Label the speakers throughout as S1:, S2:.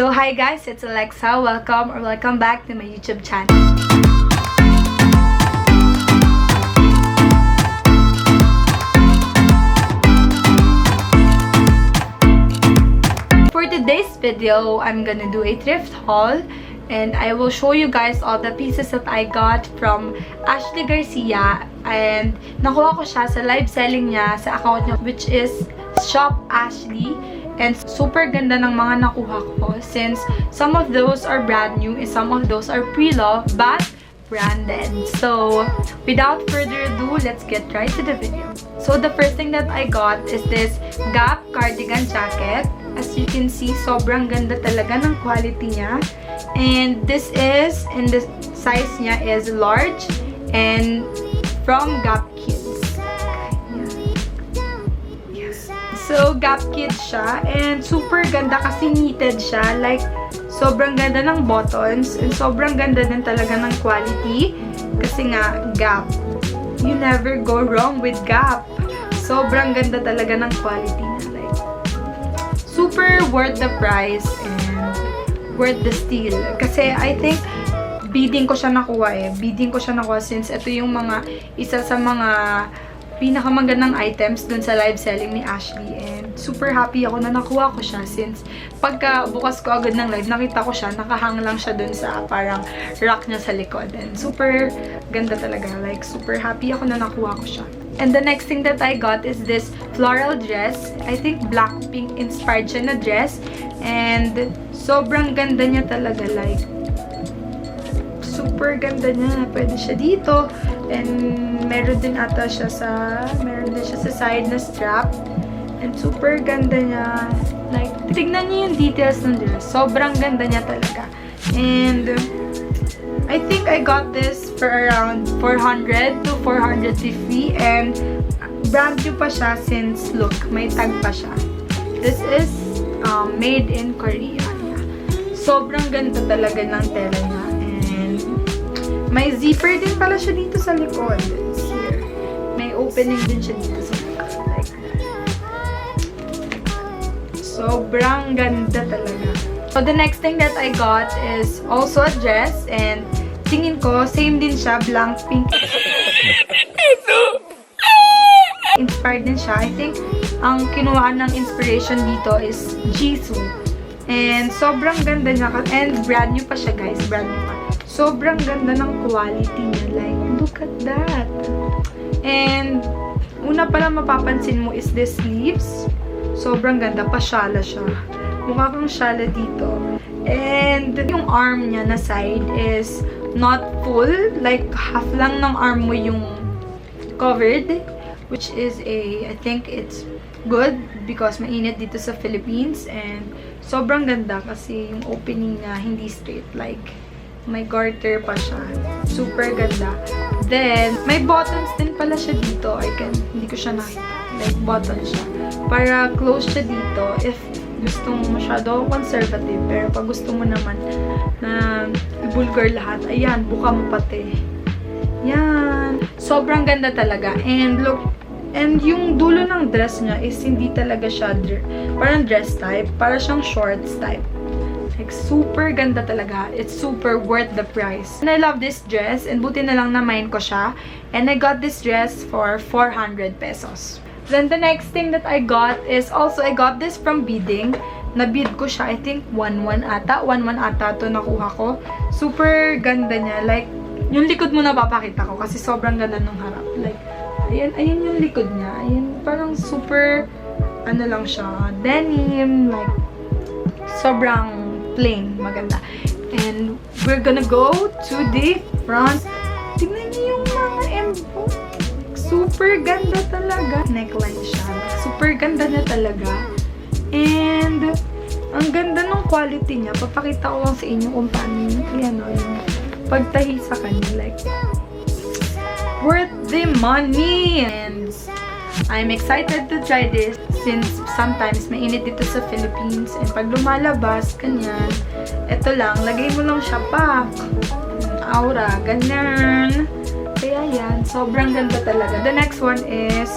S1: So hi guys, it's Alexa. Welcome back to my YouTube channel. For today's video, I'm gonna do a thrift haul and I will show you guys all the pieces that I got from Ashley Garcia, and nakuha ko siya sa live selling niya sa account niya, which is Shop Ashley. And super ganda ng mga nakuha ko since some of those are brand new and some of those are pre-loved but branded. So without further ado, let's get right to the video. So the first thing that I got is this Gap cardigan jacket. As you can see, sobrang ganda talaga ng quality niya. And this is, and the size niya is large and from Gap Kids. So, Gap Kids siya. And super ganda kasi knitted siya. Like, sobrang ganda ng buttons. And sobrang ganda din talaga ng quality. Kasi nga, Gap. You never go wrong with Gap. Sobrang ganda talaga ng quality niya. Like, super worth the price and worth the steal. Kasi, I think, bidding ko siya nakuha eh. Bidding ko siya nakuha since ito yung mga, isa sa mga pinakamagandang items dun sa live selling ni Ashley, and super happy ako na nakuha ko siya since pagka bukas ko agad ng live, nakita ko siya, nakahang lang siya dun sa parang rack niya sa likod, and super ganda talaga, like super happy ako na nakuha ko siya. And the next thing that I got is this floral dress. I think Blackpink inspired siya na dress, and sobrang ganda niya talaga, like super ganda niya. Pwede siya dito. And meron din ata siya sa side na strap. And super ganda niya. Like, tignan niyo yung details ng dress. Sobrang ganda niya talaga. And I think I got this for around 400 to 450. And brand new pa siya since, look, may tag pa siya. This is made in Korea. Sobrang ganda talaga ng tela niya. May zipper din pala siya dito sa likod. It's here. May opening din siya dito sa likod. Like, sobrang ganda talaga. So, the next thing that I got is also a dress. And tingin ko, same din siya. Blackpink. Inspired din siya. I think, ang kinuhaan ng inspiration dito is Jisoo. And sobrang ganda niya. And brand new pa siya, guys. Brand new pa. Sobrang ganda ng quality niya. Like, look at that. And, una pala mapapansin mo is this sleeves. Sobrang ganda. Pasyala siya. Mukha kang syala dito. And, yung arm niya na side is not full. Like, half lang ng arm mo yung covered. Which is I think it's good because mainit dito sa Philippines. And, sobrang ganda kasi yung opening niya hindi straight. Like, may garter pa siya. Super ganda. Then, may buttons din pala siya dito. Hindi ko siya nakita. Like, button siya. Para close siya dito if gusto mo masyado conservative. Pero pag gusto mo naman na i-vulgar lahat, ayan, buka mo pati. Yan. Sobrang ganda talaga. And look, and yung dulo ng dress niya is hindi talaga siya parang dress type. Para siyang shorts type. Like, super ganda talaga. It's super worth the price. And I love this dress. And buti na lang na-mine ko siya. And I got this dress for 400 pesos. Then, the next thing that I got is also, I got this from bidding. Na-bid ko siya. I think 1-1 ata. 1-1 ata ito nakuha ko. Super ganda niya. Like, yung likod mo na papakita ko. Kasi sobrang ganda nung harap. Like, ayan yung likod niya. Ayan, parang super, ano lang siya, denim. Like, sobrang plain, maganda. And we're gonna go to the front. Tignan niyo yung mga embo. Super ganda talaga. Neckline siya. Super ganda niya talaga. And ang ganda ng quality niya. Papakita ko lang sa inyo kung paano yung pagtahi sa kanya. Like, worth the money. And I'm excited to try this since sometimes mainit dito sa Philippines, and pag lumalabas, ganyan, eto lang, lagay mo lang siya pack, aura, ganyan. Kaya yan, sobrang ganda talaga. The next one is,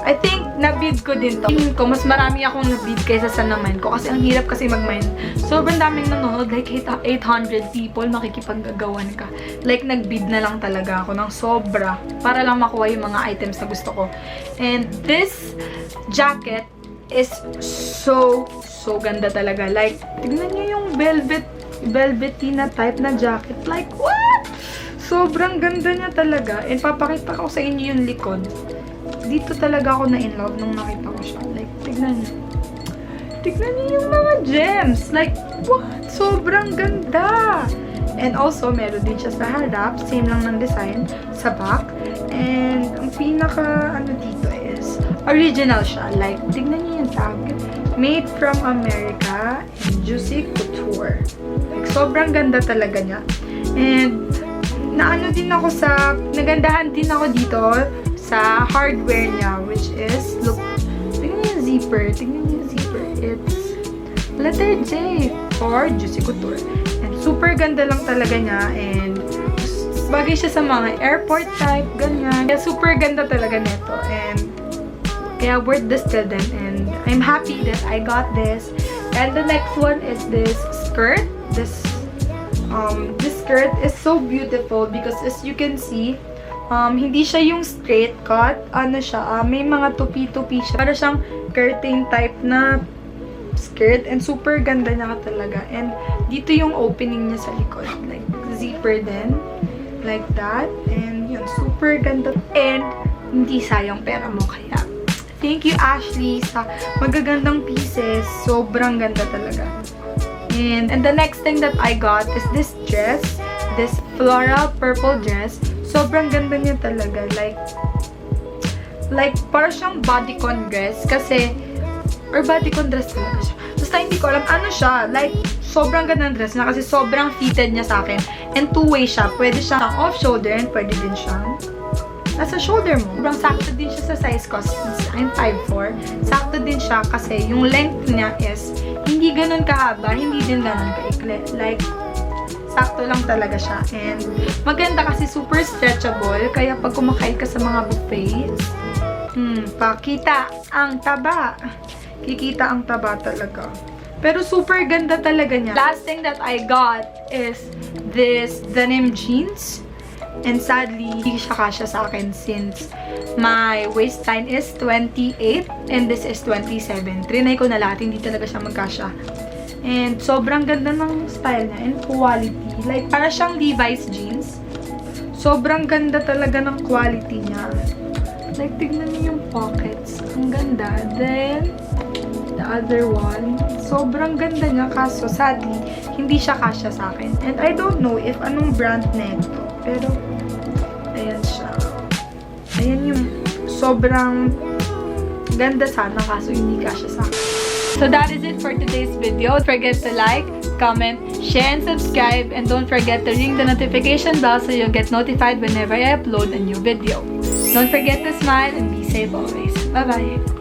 S1: I think na-bid ko din to. Tingin ko, mas marami akong na-bid kaysa sa na-mine ko. Kasi ang hirap kasi mag-mine. Sobrang daming nanonood. Like, 800 people makikipaggagawan ka. Like, nag-bid na lang talaga ako ng sobra. Para lang makuha yung mga items na gusto ko. And this jacket is so ganda talaga. Like, tignan nyo yung velvetina type na jacket. Like, what? Sobrang ganda niya talaga. And papakita ko sa inyo yung likod. Dito talaga ako na-in-love nung nakita ko siya. Like, tignan niyo. Tignan niyo yung mga gems. Like, what? Sobrang ganda. And also, meron din siya sa harap. Same lang ng design. Sa back. And, ang pinaka, dito is, original siya. Like, tignan niyo yung tag. Made from America. Juicy Couture. Like, sobrang ganda talaga niya. And, nagandahan din ako dito sa hardware niya, which is, look, tingnan niyo yung zipper. Tingnan niyo yung zipper. It's letter J for Juicy Couture. And super ganda lang talaga niya. And bagay siya sa mga airport type, ganyan. Kaya super ganda talaga nito. And kaya worth the steal din. And I'm happy that I got this. And the next one is this skirt. This skirt is so beautiful because as you can see, hindi siya yung straight cut. May mga tupi-tupi siya. Para siyang curtain type na skirt. And super ganda niya talaga. And dito yung opening niya sa likod. Like, zipper din. Like that. And yun, super ganda. And hindi sayang pera mo kaya. Thank you, Ashley, sa magagandang pieces. Sobrang ganda talaga. And the next thing that I got is this dress. This floral purple dress. Sobrang ganda niya talaga. Like para siyang bodycon dress. Kasi, or bodycon dress talaga siya. Basta hindi ko alam ano siya. Like, sobrang ganda ng dress niya kasi sobrang fitted niya sa akin. And two-way siya. Pwede siyang off-shoulder and pwede din siyang nasa shoulder mo. Sobrang sakto din siya sa size ko. I'm 5'4". Sakto din siya kasi yung length niya is hindi ganun kahaba, hindi din ganun kaikli. Like, sakto lang talaga siya. And maganda kasi super stretchable. Kaya pag kumakain ka sa mga buffets, pakita ang taba. Kikita ang taba talaga. Pero super ganda talaga niya. Last thing that I got is this denim jeans. And sadly, hindi siya kasya sa akin since my waistline is 28 and this is 27. Trinay ko na lahat, hindi talaga siya magkasya. And sobrang ganda ng style niya and quality. Like, para siyang Levi's jeans. Sobrang ganda talaga ng quality niya. Like, tignan niyo yung pockets. Ang ganda. Then, the other one, sobrang ganda niya kaso sadly, hindi siya kasya sa akin. And I don't know if anong brand nito. Pero, ayan siya. Ayan yung sobrang ganda sana kaso hindi kasya sa akin. So that is it for today's video. Don't forget to like, comment, share, and subscribe. And don't forget to ring the notification bell so you'll get notified whenever I upload a new video. Don't forget to smile and be safe always. Bye-bye!